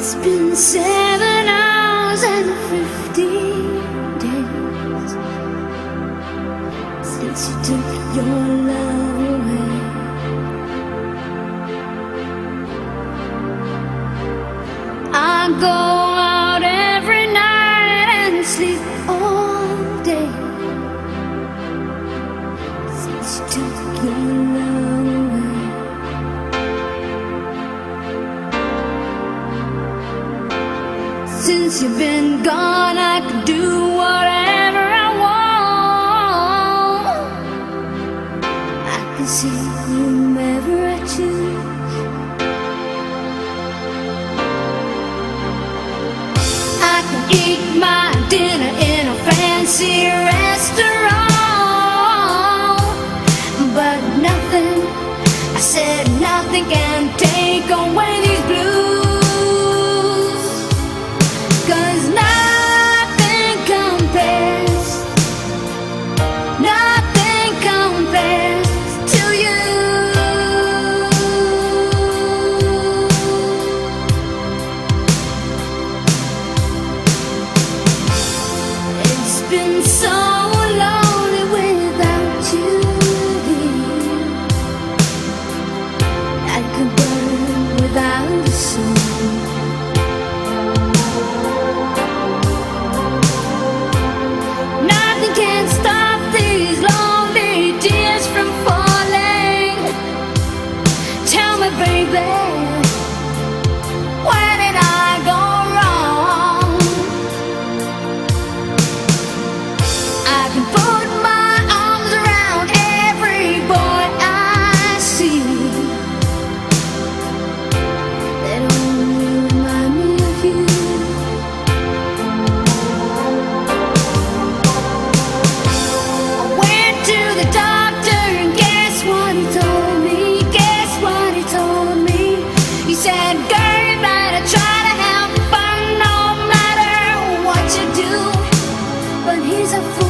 It's been 7 hours and 15 days since you took your love away. I go out every night and sleep all day since you took your love away. Since you've been gone, I can do whatever I want. I can see whomever I choose. I can eat my dinner in a fancy restaurant, but nothing, I said nothing can take away these blues. 'Cause nothing compares to you. It's been so lonely without you here, like a bird without a song. Nothing can stop these lonely tears from falling. Tell me, baby, where did I go wrong? I can put my arms around every boy I see. They only remind me of you. Went to the doctor and guess what he told me? Guess what he told me? He said, girl, you better try to have fun no matter what you do. But he's a fool.